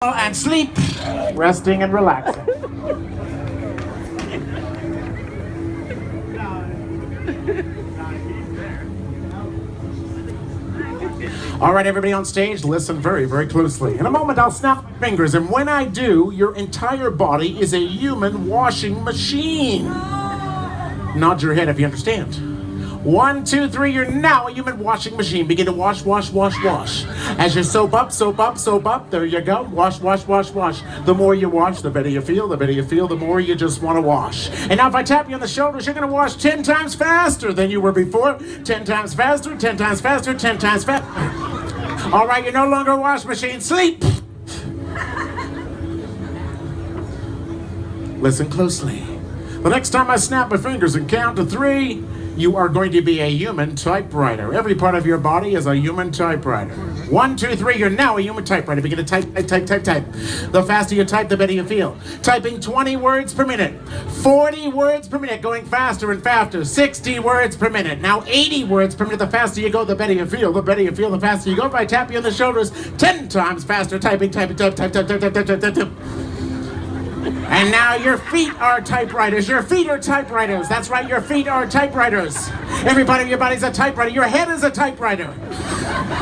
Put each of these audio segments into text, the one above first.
And sleep, resting and relaxing. All right, everybody on stage, listen very, very closely. In a moment, I'll snap my fingers, and when I do, your entire body is a human washing machine. Nod your head if you understand. 1, 2, 3, you're now a human washing machine. Begin to wash, wash, wash, wash. As you soap up, soap up, soap up, there you go. Wash, wash, wash, wash. The more you wash, the better you feel. The better you feel, the more you just want to wash. And now if I tap you on the shoulders, you're going to wash 10 times faster than you were before. 10 times faster, 10 times faster, 10 times faster. All right, you're no longer a wash machine. Sleep. Listen closely. The next time I snap my fingers and count to 3, you are going to be a human typewriter. Every part of your body is a human typewriter. 1, 2, 3, you're now a human typewriter. Begin to type, type, type, type. The faster you type, the better you feel. Typing 20 words per minute, 40 words per minute, going faster and faster, 60 words per minute. Now 80 words per minute. The faster you go, the better you feel. The better you feel, the faster you go. If I tap you on the shoulders, 10 times faster, typing, typing, type, type, type, type, type, type, type, type. And now your feet are typewriters. Your feet are typewriters. That's right, your feet are typewriters. Every part of your body's a typewriter. Your head is a typewriter.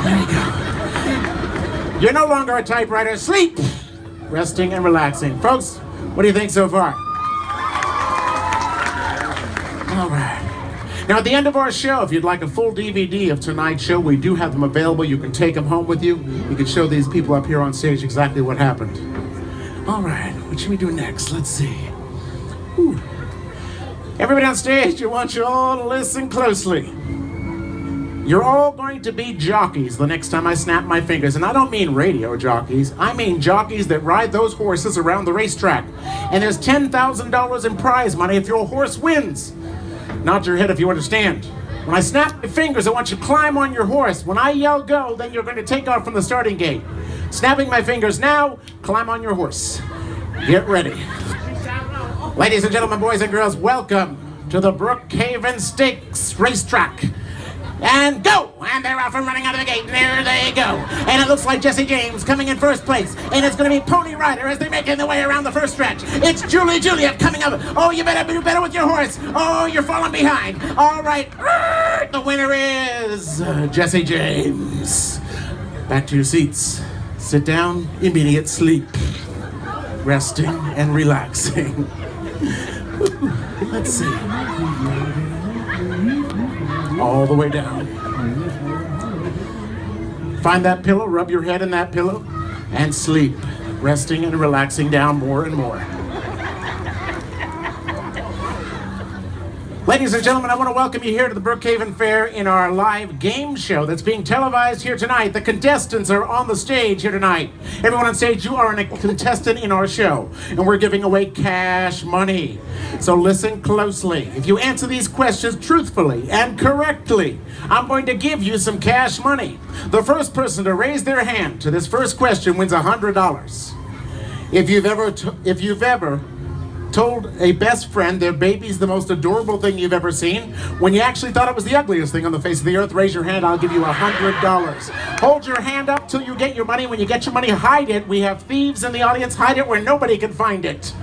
There you go. You're no longer a typewriter. Sleep. Resting and relaxing. Folks, what do you think so far? All right. Now, at the end of our show, if you'd like a full DVD of tonight's show, we do have them available. You can take them home with you. You can show these people up here on stage exactly what happened. All right, what should we do next? Let's see. Whew. Everybody on stage, I want you all to listen closely. You're all going to be jockeys the next time I snap my fingers. And I don't mean radio jockeys. I mean jockeys that ride those horses around the racetrack. And there's $10,000 in prize money if your horse wins. Nod your head if you understand. When I snap my fingers, I want you to climb on your horse. When I yell go, then you're going to take off from the starting gate. Snapping my fingers now, climb on your horse. Get ready. Ladies and gentlemen, boys and girls, welcome to the Brookhaven Stakes racetrack. And go! And they're off and running out of the gate. And there they go. And it looks like Jesse James coming in first place. And it's going to be Pony Rider as they make their way around the first stretch. It's Julie Juliet coming up. Oh, you better do better with your horse. Oh, you're falling behind. All right. The winner is Jesse James. Back to your seats. Sit down, immediate sleep. Resting and relaxing. Let's see. All the way down. Find that pillow, rub your head in that pillow, and sleep. Resting and relaxing down more and more. Ladies and gentlemen, I want to welcome you here to the Brookhaven Fair in our live game show that's being televised here tonight. The contestants are on the stage here tonight. Everyone on stage, you are a contestant in our show, and we're giving away cash money. So listen closely. If you answer these questions truthfully and correctly, I'm going to give you some cash money. The first person to raise their hand to this first question wins $100. If you've ever told a best friend their baby's the most adorable thing you've ever seen, when you actually thought it was the ugliest thing on the face of the earth, raise your hand, I'll give you $100. Hold your hand up till you get your money. When you get your money, hide it. We have thieves in the audience. Hide it where nobody can find it.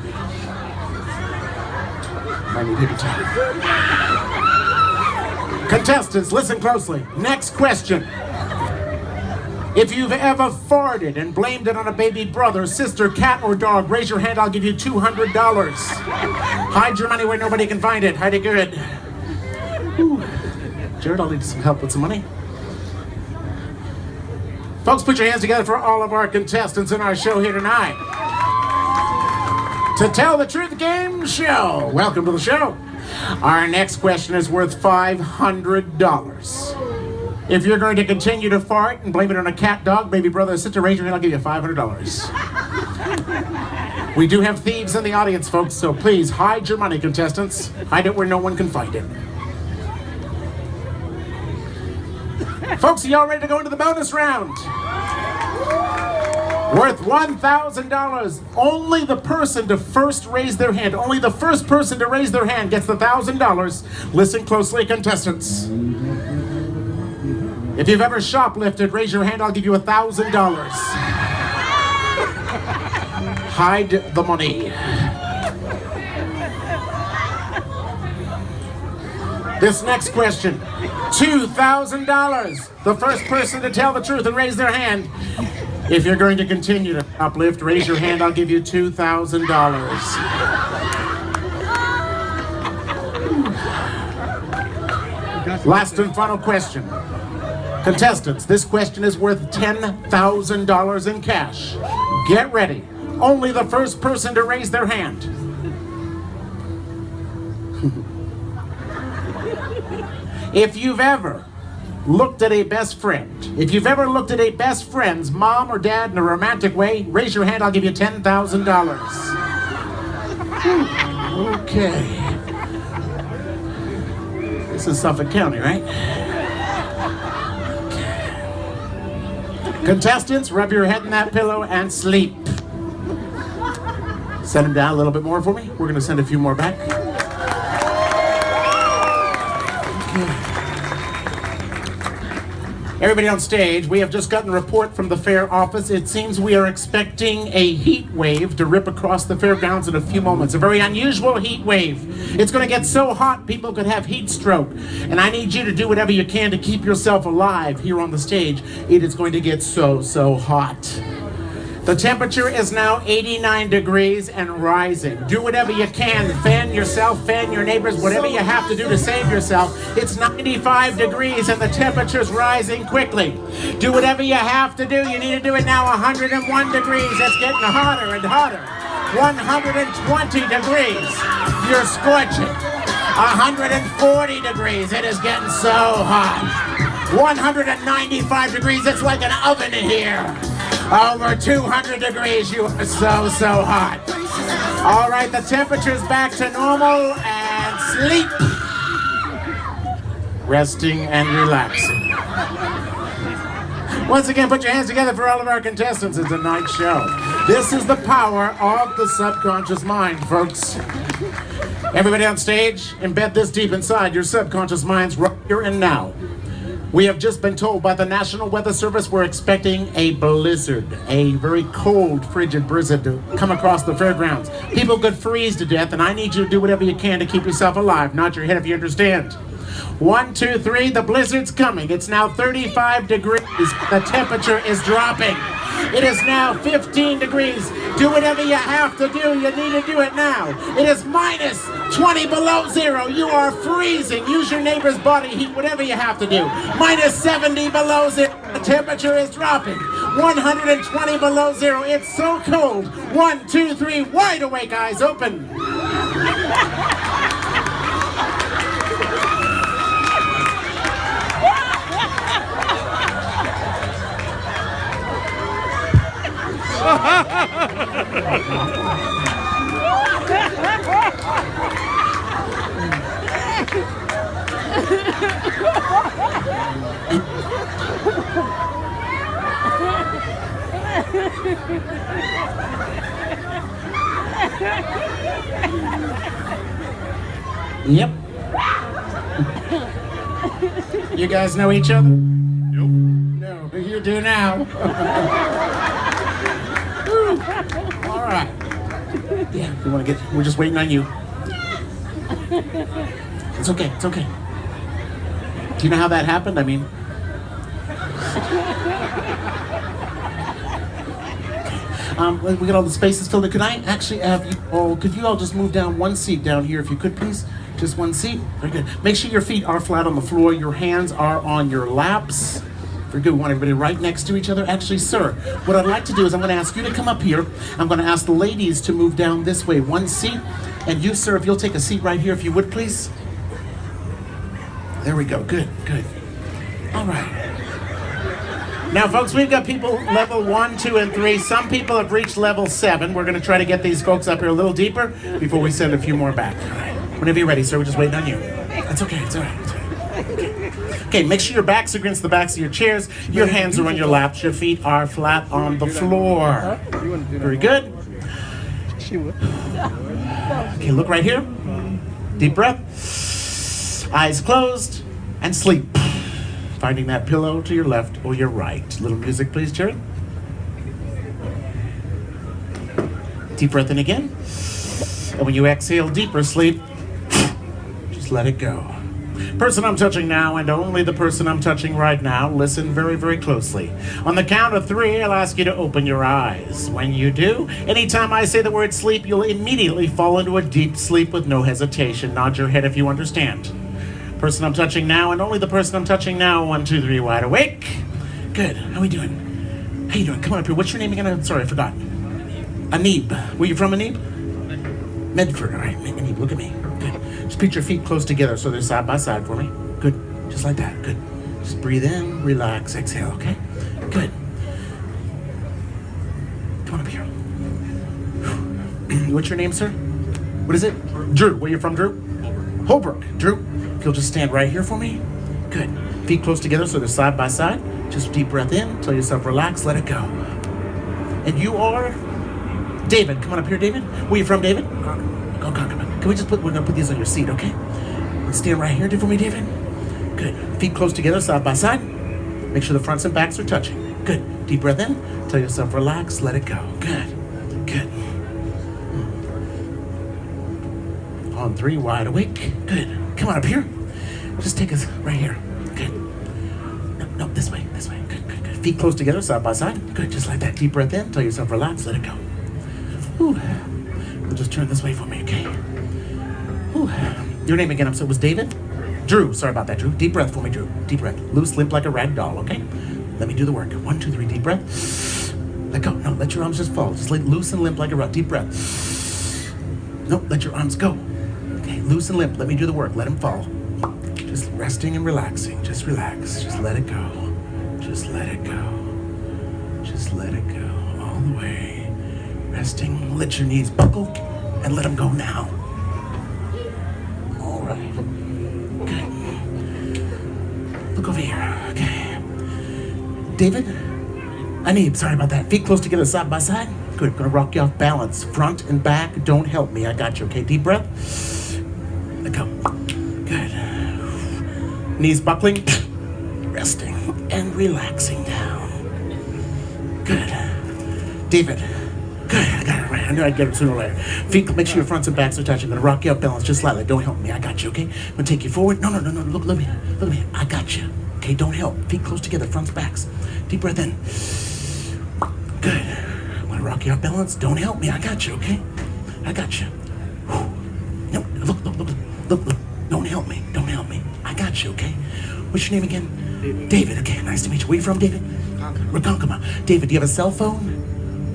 I need to time. Contestants, listen closely. Next question. If you've ever farted and blamed it on a baby brother, sister, cat, or dog, raise your hand, I'll give you $200. Hide your money where nobody can find it. Hide it good. Ooh. Jared, I'll need some help with some money. Folks, put your hands together for all of our contestants in our show here tonight. To Tell the Truth Game Show. Welcome to the show. Our next question is worth $500. If you're going to continue to fart and blame it on a cat, dog, baby brother, sister, raise your hand, I'll give you $500. We do have thieves in the audience, folks, so please hide your money, contestants. Hide it where no one can find it. Folks, are y'all ready to go into the bonus round? Worth $1,000. Only the person to first raise their hand, only the first person to raise their hand gets the $1,000. Listen closely, contestants. If you've ever shoplifted, raise your hand, I'll give you $1,000. hide the money. This next question, $2,000. The first person to tell the truth and raise their hand. If you're going to continue to uplift, raise your hand, I'll give you $2,000. Last and final question. Contestants, this question is worth $10,000 in cash. Get ready. Only the first person to raise their hand. If you've ever looked at a best friend, if you've ever looked at a best friend's mom or dad in a romantic way, raise your hand, I'll give you $10,000. Okay. This is Suffolk County, right? Contestants, rub your head in that pillow and sleep. Send them down a little bit more for me. We're going to send a few more back. Everybody on stage, we have just gotten a report from the fair office. It seems we are expecting a heat wave to rip across the fairgrounds in a few moments. A very unusual heat wave. It's going to get so hot people could have heat stroke. And I need you to do whatever you can to keep yourself alive here on the stage. It is going to get so hot. The temperature is now 89 degrees and rising. Do whatever you can. Fan yourself, fan your neighbors, whatever you have to do to save yourself. It's 95 degrees and the temperature's rising quickly. Do whatever you have to do. You need to do it now. 101 degrees. It's getting hotter and hotter. 120 degrees. You're scorching. 140 degrees. It is getting so hot. 195 degrees. It's like an oven in here. Over 200 degrees, you are so hot. All right, the temperature's back to normal and sleep. Resting and relaxing. Once again, put your hands together for all of our contestants in tonight's show. This is the power of the subconscious mind, folks. Everybody on stage, embed this deep inside your subconscious minds right here and now. We have just been told by the National Weather Service we're expecting a blizzard, a very cold, frigid blizzard to come across the fairgrounds. People could freeze to death, and I need you to do whatever you can to keep yourself alive. Nod your head if you understand. 1, 2, 3, the blizzard's coming. It's now 35 degrees. The temperature is dropping. It is now 15 degrees. Do whatever you have to do. You need to do it now. It is minus 20 below zero. You are freezing. Use your neighbor's body heat, whatever you have to do. Minus 70 below zero. The temperature is dropping. 120 below zero. It's so cold. 1, 2, 3, wide awake, eyes open. Yep. You guys know each other? Nope. No, you do now. All right. Yeah, you want to get, we're just waiting on you. It's okay, it's okay. Do you know how that happened? I mean, we got all the spaces filled in. Could I actually have you all, could you all just move down one seat down here if you could, please? Just one seat. Very good. Make sure your feet are flat on the floor. Your hands are on your laps. Very good. We want everybody right next to each other. Actually, sir, what I'd like to do is I'm going to ask you to come up here. I'm going to ask the ladies to move down this way, one seat. And you, sir, if you'll take a seat right here, if you would, please. There we go. Good, good. All right. Now, folks, we've got people level 1, 2, and 3. Some people have reached level 7. We're going to try to get these folks up here a little deeper before we send a few more back. All right. Whenever you're ready, sir, we're just waiting on you. That's okay. It's all right. It's all right. Okay, make sure your backs are against the backs of your chairs. Your hands are on your laps. Your feet are flat on the floor. Very good. Okay, look right here. Deep breath. Eyes closed. And sleep. Finding that pillow to your left or your right. Little music, please, Jerry. Deep breath in again. And when you exhale deeper sleep, just let it go. Person I'm touching now, and only the person I'm touching right now, listen very, very closely. On the count of 3, I'll ask you to open your eyes. When you do, anytime I say the word sleep, you'll immediately fall into a deep sleep with no hesitation. Nod your head if you understand. Person I'm touching now, and only the person I'm touching now. 1, 2, 3, wide awake. Good. How we doing? How you doing? Come on up here. What's your name again? I'm sorry, I forgot. Anib. Where you from, Anib? Medford. All right, Anib, look at me. Good. Just put your feet close together so they're side by side for me. Good. Just like that. Good. Just breathe in, relax, exhale, okay? Good. Come on up here. What's your name, sir? What is it? Drew. Where you from, Drew? Holbrook. Drew, if you'll just stand right here for me. Good. Feet close together so they're side by side. Just deep breath in, tell yourself relax, let it go. And you are David. Come on up here, David. Where you from, David? Go, Can we just we're gonna put these on your seat, okay? Stand right here for me, David. Good. Feet close together, side by side. Make sure the fronts and backs are touching. Good. Deep breath in, tell yourself relax, let it go. Good. Good. On 3, wide awake. Good. Come on up here. Just take us right here. Good. No, this way. Good. Feet close together, side by side. Good, just like that. Deep breath in, tell yourself relax, let it go. Whew. We'll just turn this way for me, okay? Whew. Your name again, was David? Drew, sorry about that, Drew. Deep breath for me, Drew. Deep breath. Loose, limp like a rag doll, okay? Let me do the work. 1, 2, 3, deep breath. Let go. No, let your arms just fall. Just loose and limp like a rag. Deep breath. No, let your arms go. Okay, loose and limp. Let me do the work. Let them fall. Just resting and relaxing. Just relax. Just let it go. Just let it go. Just let it go. All the way. Resting. Let your knees buckle and let them go now. All right. Good. Look over here. Okay. David? Anib, sorry about that. Feet close together, side by side. Good. Gonna rock you off balance. Front and back. Don't help me. I got you. Okay. Deep breath. Let go. Good. Knees buckling. Resting and relaxing down. Good. David. Good. I got it right. I knew I'd get it sooner or later. Feet, make sure your fronts and backs are touching. I'm gonna rock you up balance just slightly. Don't help me. I got you, okay? I'm gonna take you forward. No. Look at me. Look at me. I got you. Okay, don't help. Feet close together, fronts, backs. Deep breath in. Good. I'm gonna rock you up balance. Don't help me. I got you, okay? I got you. No, look. Don't help me. I got you, okay? What's your name again? David. Okay, nice to meet you. Where you from, David? Ronkonkoma. David, do you have a cell phone?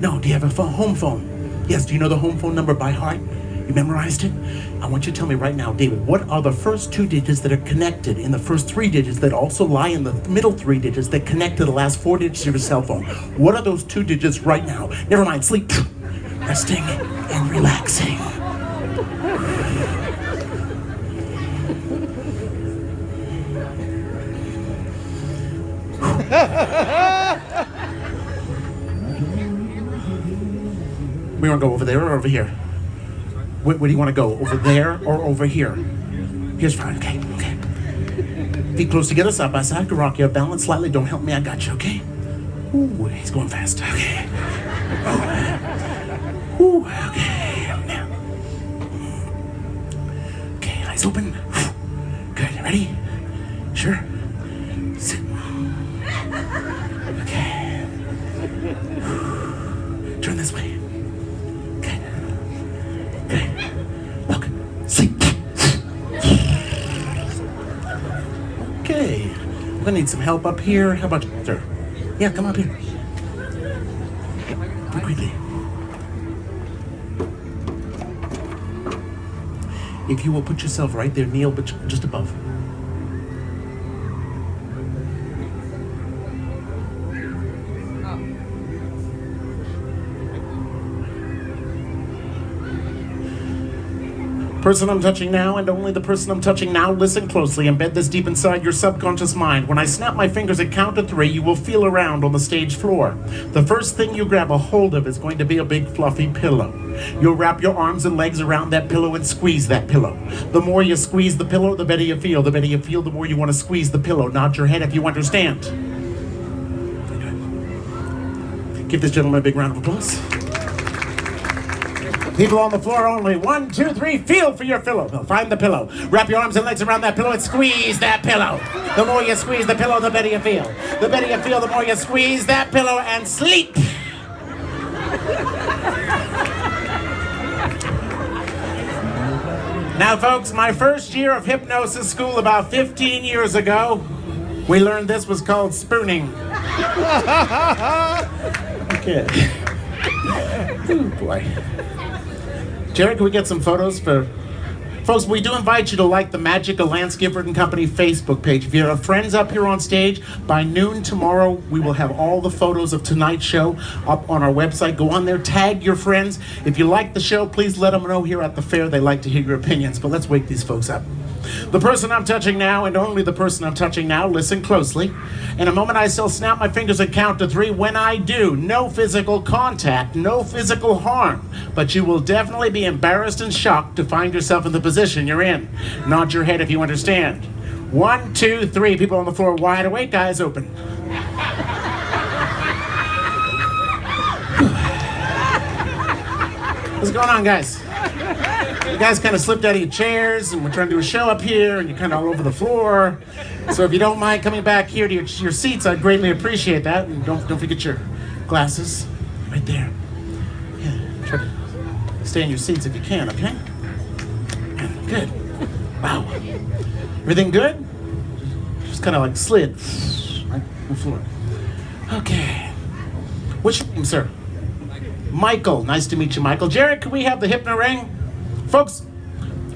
No. Do you have a home phone? Yes. Do you know the home phone number by heart? You memorized it? I want you to tell me right now, David, what are the first 2 digits that are connected in the first 3 digits that also lie in the middle 3 digits that connect to the last 4 digits of your cell phone? What are those 2 digits right now? Never mind, sleep. Resting and relaxing. We want to go over there or over here? Where do you want to go? Over there or over here? Here's fine, okay. Feet close together, side by side. Can rock your balance slightly. Don't help me, I got you, okay? Ooh, he's going fast, okay. Ooh, okay. Now. Okay, eyes open. Good, ready? Sure. Sit. Okay. Turn this way. Look, sleep. Okay, we're gonna need some help up here. How about you, sir? Yeah, come up here. Very quickly. If you will put yourself right there, kneel, but just above. Person I'm touching now, and only the person I'm touching now, listen closely. Embed this deep inside your subconscious mind. When I snap my fingers at count to 3, you will feel around on the stage floor. The first thing you grab a hold of is going to be a big fluffy pillow. You'll wrap your arms and legs around that pillow and squeeze that pillow. The more you squeeze the pillow, the better you feel. The better you feel, the more you want to squeeze the pillow. Nod your head if you understand. Give this gentleman a big round of applause. People on the floor only. 1, 2, 3, feel for your pillow. Find the pillow. Wrap your arms and legs around that pillow and squeeze that pillow. The more you squeeze the pillow, the better you feel. The better you feel, the more you squeeze that pillow and sleep. Now, folks, my first year of hypnosis school about 15 years ago, we learned this was called spooning. Okay. Oh, boy. Jared, can we get some photos for... Folks, we do invite you to like the Magical Landscaper and Company Facebook page. If you have friends up here on stage, by noon tomorrow, we will have all the photos of tonight's show up on our website. Go on there, tag your friends. If you like the show, please let them know here at the fair. They like to hear your opinions. But let's wake these folks up. The person I'm touching now, and only the person I'm touching now, listen closely. In a moment, I shall snap my fingers and count to 3. When I do, no physical contact, no physical harm, but you will definitely be embarrassed and shocked to find yourself in the position you're in. Nod your head if you understand. 1, 2, 3. People on the floor wide awake, eyes open. What's going on, guys? You guys kind of slipped out of your chairs, and we're trying to do a show up here, and you're kind of all over the floor. So if you don't mind coming back here to your seats, I'd greatly appreciate that. And don't forget your glasses right there. Yeah, try to stay in your seats if you can, okay? Yeah, good. Wow. Everything good? Just kind of like slid right on the floor. Okay. What's your name, sir? Michael. Nice to meet you, Michael. Jared, can we have the Hypno Ring? Folks,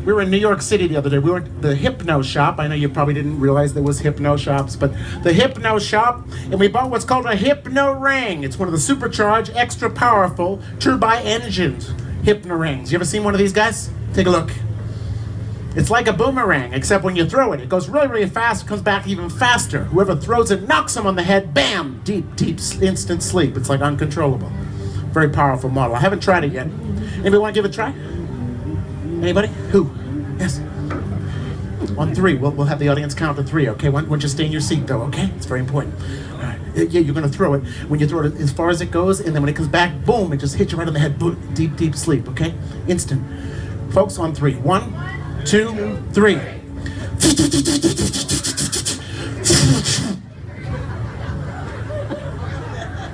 we were in New York City the other day. We were at the Hypno Shop. I know you probably didn't realize there was Hypno Shops, but the Hypno Shop, and we bought what's called a Hypno Ring. It's one of the supercharged, extra powerful, turbine-engined Hypno Rings. You ever seen one of these guys? Take a look. It's like a boomerang, except when you throw it, it goes really, really fast, comes back even faster. Whoever throws it knocks them on the head, bam, deep, instant sleep. It's like uncontrollable. Very powerful model. I haven't tried it yet. Anybody want to give it a try? Anybody? Who? Yes. On 3. We'll have the audience count to 3, okay? Why don't you stay in your seat, though, okay? It's very important. All right. Yeah, you're going to throw it. When you throw it as far as it goes, and then when it comes back, boom, it just hits you right on the head. Boom, deep sleep, okay? Instant. Folks, on 3. 1, 2, 3.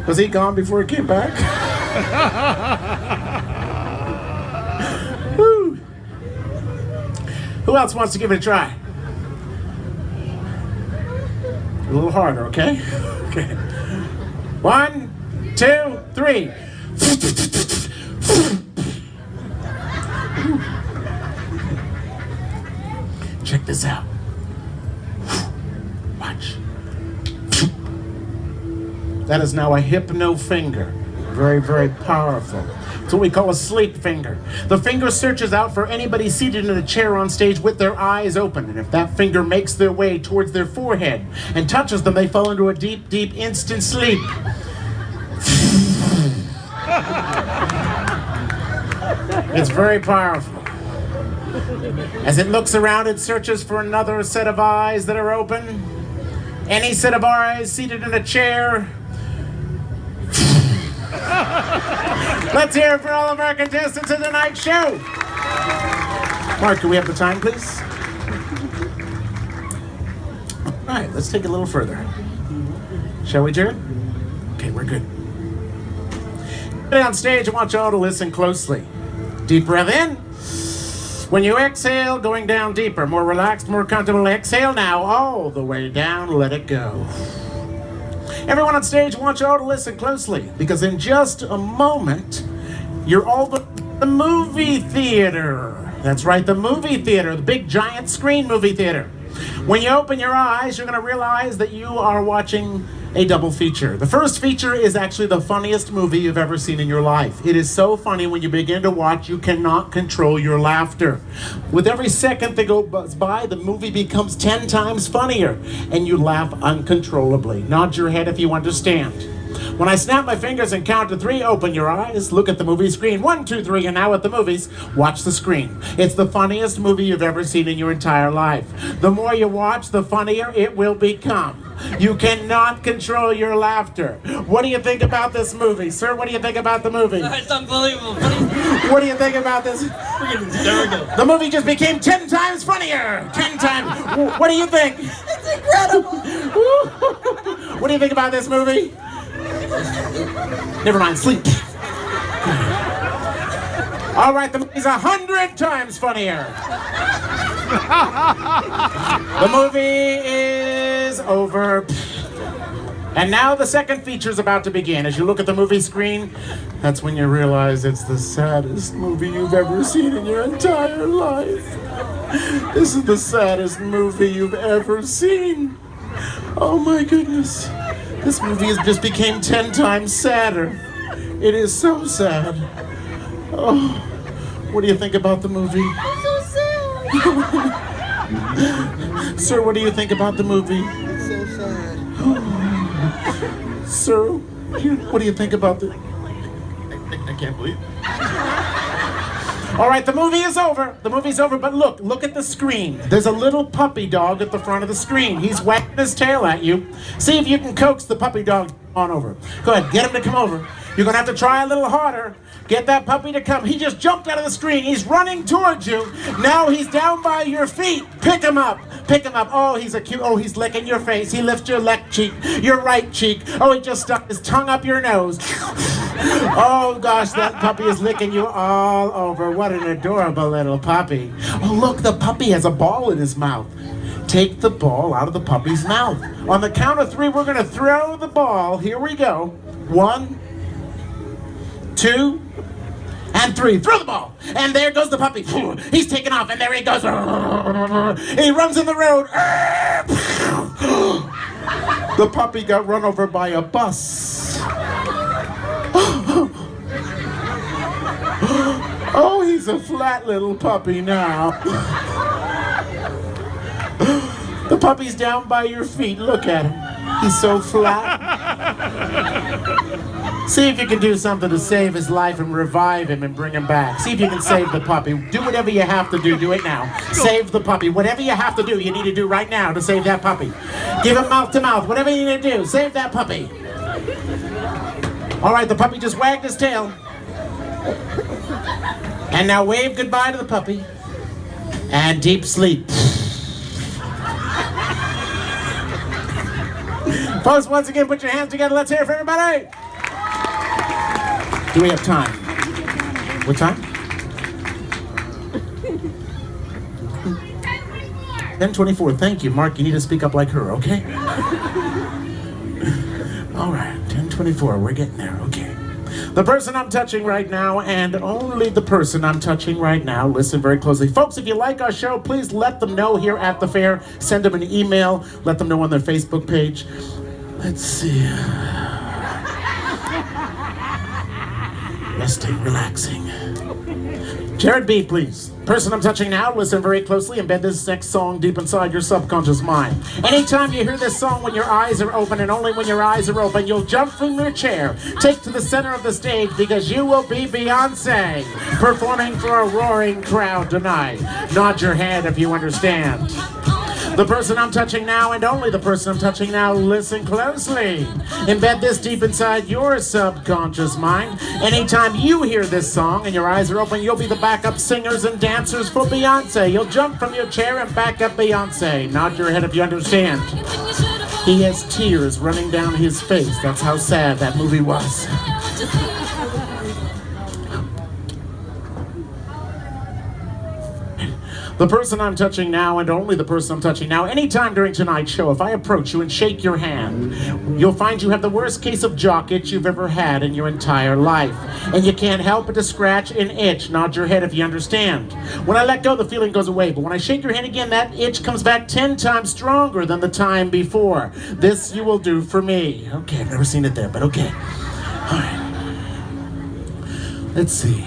Was he gone before he came back? Woo. Who else wants to give it a try? A little harder, okay? Okay. 1, 2, 3. Check this out. Watch. That is now a hypno finger. Very, very powerful. It's what we call a sleep finger. The finger searches out for anybody seated in a chair on stage with their eyes open. And if that finger makes their way towards their forehead and touches them, they fall into a deep, instant sleep. It's very powerful. As it looks around, it searches for another set of eyes that are open. Any set of eyes seated in a chair. Let's hear it for all of our contestants in tonight's show. Mark, can we have the time, please? All right, let's take it a little further. Shall we, Jared? Okay, we're good. On stage, I want you all to listen closely. Deep breath in. When you exhale, going down deeper, more relaxed, more comfortable. Exhale now, all the way down, let it go. Everyone on stage, I want you all to listen closely, because in just a moment, you're all at the movie theater. That's right, the movie theater, the big giant screen movie theater. When you open your eyes, you're going to realize that you are watching a double feature. The first feature is actually the funniest movie you've ever seen in your life. It is so funny when you begin to watch, you cannot control your laughter. With every second that goes by, the movie becomes 10 times funnier, and you laugh uncontrollably. Nod your head if you understand. When I snap my fingers and count to 3, open your eyes, look at the movie screen. 1, 2, 3, and now at the movies, watch the screen. It's the funniest movie you've ever seen in your entire life. The more you watch, the funnier it will become. You cannot control your laughter. What do you think about this movie? Sir, what do you think about the movie? It's unbelievable. What do you think about this? Freaking hysterical. The movie just became 10 times funnier. 10 times. What do you think? It's incredible. What do you think about this movie? Never mind, sleep. All right, the movie's 100 times funnier. The movie is over. And now the second feature is about to begin. As you look at the movie screen, that's when you realize it's the saddest movie you've ever seen in your entire life. This is the saddest movie you've ever seen. Oh my goodness. This movie has just became 10 times sadder. It is so sad. Oh, what do you think about the movie? It's so sad. Sir, what do you think about the movie? It's so sad. Sir, what do you think about the... I can't believe it. All right, the movie is over. The movie's over, but look at the screen. There's a little puppy dog at the front of the screen. He's wagging his tail at you. See if you can coax the puppy dog on over. Go ahead, get him to come over. You're gonna have to try a little harder. Get that puppy to come. He just jumped out of the screen. He's running towards you. Now he's down by your feet. Pick him up. Pick him up. Oh, he's a cute. Oh, he's licking your face. He lifts your left cheek, your right cheek. Oh, he just stuck his tongue up your nose. Oh gosh, that puppy is licking you all over. What an adorable little puppy. Oh, look, the puppy has a ball in his mouth. Take the ball out of the puppy's mouth. On the count of 3, we're gonna throw the ball. Here we go. 1, 2, and 3. Throw the ball. And there goes the puppy. He's taking off, and there he goes. He runs in the road. The puppy got run over by a bus. Oh, he's a flat little puppy now. The puppy's down by your feet. Look at him. He's so flat. See if you can do something to save his life and revive him and bring him back. See if you can save the puppy. Do whatever you have to do. Do it now. Save the puppy. Whatever you have to do, you need to do right now to save that puppy. Give him mouth to mouth. Whatever you need to do, save that puppy. All right, the puppy just wagged his tail. And now wave goodbye to the puppy. And deep sleep. Folks, once again, put your hands together. Let's hear it for everybody. Do we have time? What time? 10:24. Thank you, Mark. You need to speak up like her, okay? All right, 10:24. We're getting there, okay. The person I'm touching right now, and only the person I'm touching right now, listen very closely. Folks, if you like our show, please let them know here at the fair. Send them an email. Let them know on their Facebook page. Let's see. Resting, relaxing. Jared B, please. Person I'm touching now, listen very closely. Embed this next song deep inside your subconscious mind. Anytime you hear this song when your eyes are open, and only when your eyes are open, you'll jump from your chair, take to the center of the stage, because you will be Beyonce, performing for a roaring crowd tonight. Nod your head if you understand. The person I'm touching now, and only the person I'm touching now, listen closely. Embed this deep inside your subconscious mind. Anytime you hear this song and your eyes are open, you'll be the backup singers and dancers for Beyonce. You'll jump from your chair and back up Beyonce. Nod your head if you understand. He has tears running down his face. That's how sad that movie was. The person I'm touching now, and only the person I'm touching now, anytime during tonight's show, if I approach you and shake your hand, you'll find you have the worst case of jock itch you've ever had in your entire life. And you can't help but to scratch and itch. Nod your head if you understand. When I let go, the feeling goes away. But when I shake your hand again, that itch comes back 10 times stronger than the time before. This you will do for me. Okay, I've never seen it there, but okay. All right. Let's see.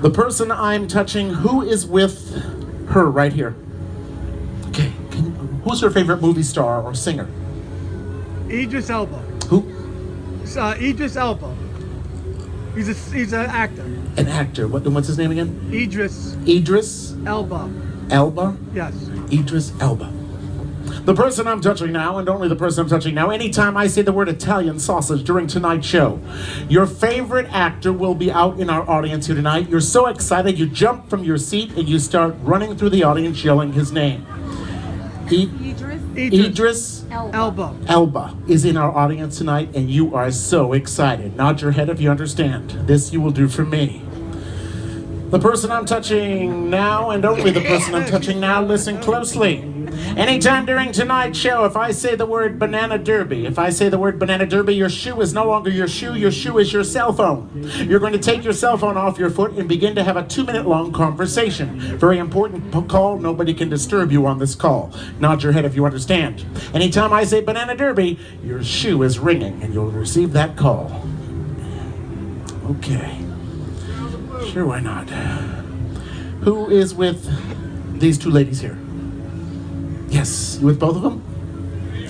The person I'm touching, who is with her right here? Okay, who's her favorite movie star or singer? Idris Elba. Who? It's Idris Elba. He's an actor. An actor. What's his name again? Idris Elba. Yes. Idris Elba. The person I'm touching now, and only the person I'm touching now, anytime I say the word Italian sausage during tonight's show, your favorite actor will be out in our audience here tonight. You're so excited, you jump from your seat and you start running through the audience yelling his name. Idris Elba is in our audience tonight, and you are so excited. Nod your head if you understand. This you will do for me. The person I'm touching now, and only the person I'm touching now, listen closely. Anytime during tonight's show, if I say the word banana derby, your shoe is no longer your shoe is your cell phone. You're going to take your cell phone off your foot and begin to have a 2-minute long conversation. Very important call, nobody can disturb you on this call. Nod your head if you understand. Anytime I say banana derby, your shoe is ringing and you'll receive that call. Okay. Sure, why not? Who is with these two ladies here? Yes, you with both of them?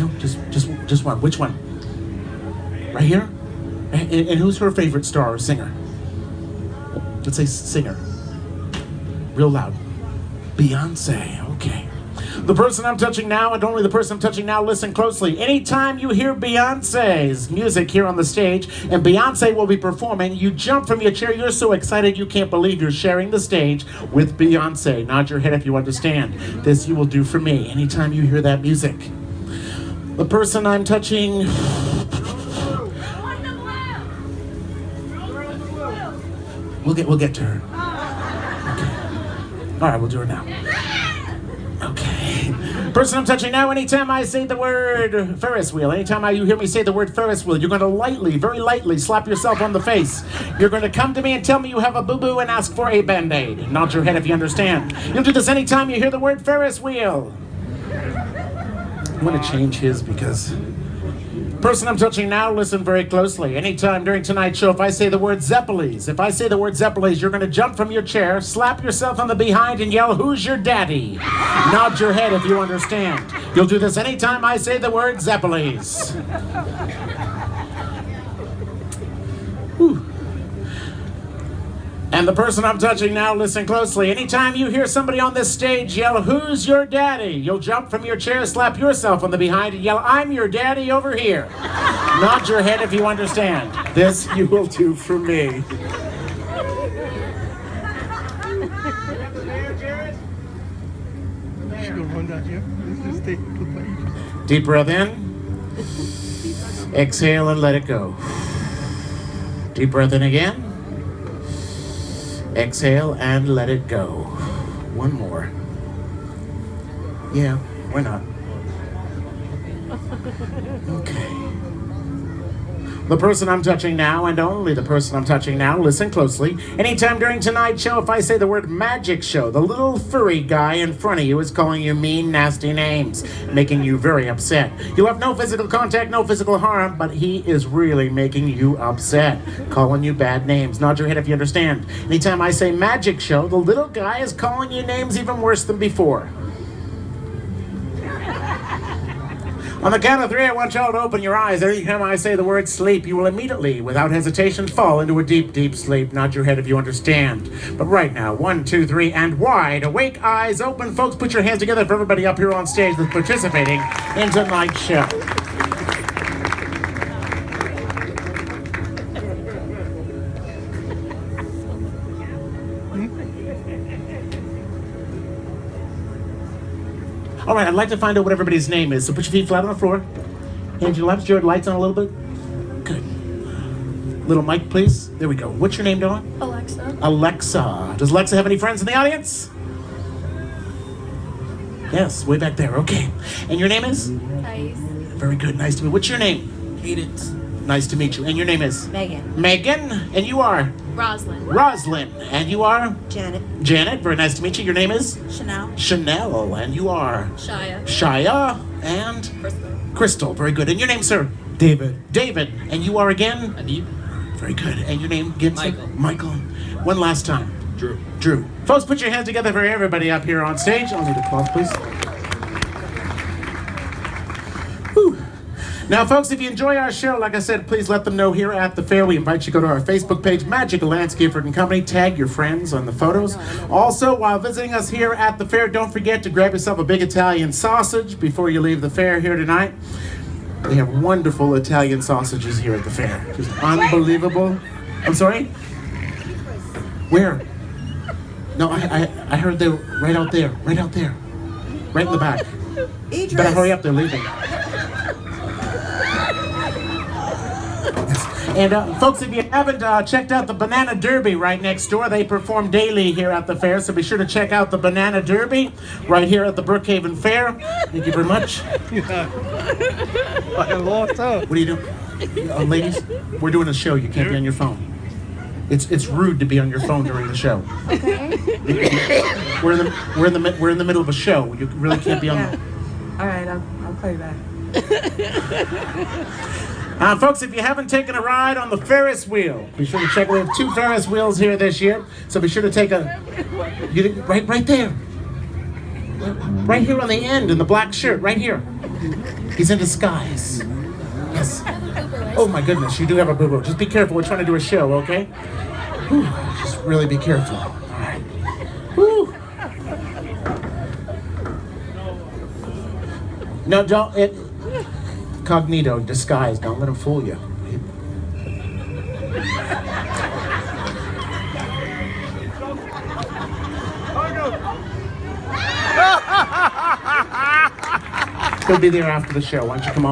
No, just one. Which one? Right here? And who's her favorite star or singer? Let's say singer. Real loud. Beyonce, okay. The person I'm touching now, and only the person I'm touching now, listen closely. Anytime you hear Beyonce's music here on the stage, and Beyonce will be performing, you jump from your chair, you're so excited you can't believe you're sharing the stage with Beyonce. Nod your head if you understand. This you will do for me anytime you hear that music. The person I'm touching... We'll get to her. Okay. All right, we'll do her now. Okay. Person I'm touching now, anytime I say the word Ferris wheel, anytime you hear me say the word Ferris wheel, you're going to lightly, very lightly slap yourself on the face. You're going to come to me and tell me you have a boo-boo and ask for a Band-Aid. Nod your head if you understand. You'll do this anytime you hear the word Ferris wheel. I'm going to change his because... Person I'm touching now, listen very closely. Anytime during tonight's show, if I say the word Zeppelis, you're going to jump from your chair, slap yourself on the behind, and yell, "Who's your daddy?" Nod your head if you understand. You'll do this anytime I say the word Zeppelis. Whew. And the person I'm touching now, listen closely. Anytime you hear somebody on this stage yell, "Who's your daddy?" you'll jump from your chair, slap yourself on the behind, and yell, "I'm your daddy over here." Nod your head if you understand. This you will do for me. Deep breath in. Exhale and let it go. Deep breath in again. Exhale and let it go. One more. Yeah, why not? Okay. The person I'm touching now, and only the person I'm touching now, listen closely. Anytime during tonight's show, if I say the word magic show, the little furry guy in front of you is calling you mean, nasty names, making you very upset. You'll have no physical contact, no physical harm, but he is really making you upset, calling you bad names. Nod your head if you understand. Anytime I say magic show, the little guy is calling you names even worse than before. On the count of 3, I want y'all to open your eyes. Every time I say the word sleep, you will immediately, without hesitation, fall into a deep, deep sleep. Nod your head if you understand. But right now, 1, 2, 3, and wide awake, eyes open. Folks, put your hands together for everybody up here on stage that's participating in tonight's show. All right, I'd like to find out what everybody's name is. So put your feet flat on the floor. Hands your left. Your lights on a little bit. Good. Little mic, please. There we go. What's your name, Dawn? Alexa. Alexa. Does Alexa have any friends in the audience? Yes, way back there. Okay. And your name is? Nice. Very good. Nice to meet you. What's your name? Cadence. Nice to meet you. And your name is? Megan. Megan. And you are? Roslyn. Roslyn. And you are? Janet. Janet. Very nice to meet you. Your name is? Chanel. Chanel. And you are? Shia. Shia. And? Crystal. Crystal. Very good. And your name, sir? David. David. And you are again? Adib. Very good. And your name again, sir? Michael. Michael. One last time. Drew. Drew. Folks, put your hands together for everybody up here on stage. I'll need a cloth, please. Whew. Now, folks, if you enjoy our show, like I said, please let them know here at the fair. We invite you to go to our Facebook page, Magical Landscaper and Company. Tag your friends on the photos. Also, while visiting us here at the fair, don't forget to grab yourself a big Italian sausage before you leave the fair here tonight. They have wonderful Italian sausages here at the fair. Just unbelievable. I'm sorry? Where? No, I heard they were right out there. Right out there. Right in the back. Idris. Better hurry up, they're leaving. And folks, if you haven't checked out the Banana Derby right next door, they perform daily here at the fair, so be sure to check out the Banana Derby right here at the Brookhaven Fair. Thank you very much. I lost up. What are you doing? Ladies, we're doing a show. You can't be on your phone. It's rude to be on your phone during the show. Okay. We're in the middle of a show. You really can't be on. Yeah. All right, I'll play back. Folks, if you haven't taken a ride on the Ferris wheel, be sure to check. We have 2 Ferris wheels here this year, so be sure to take right there, right here on the end in the black shirt, right here. He's in disguise. Yes. Oh my goodness, you do have a boo-boo. Just be careful. We're trying to do a show, okay? Whew. Just really be careful. All right. Whew. No, don't. Cognito, disguise. Don't let him fool you. He'll be there after the show. Why don't you come on?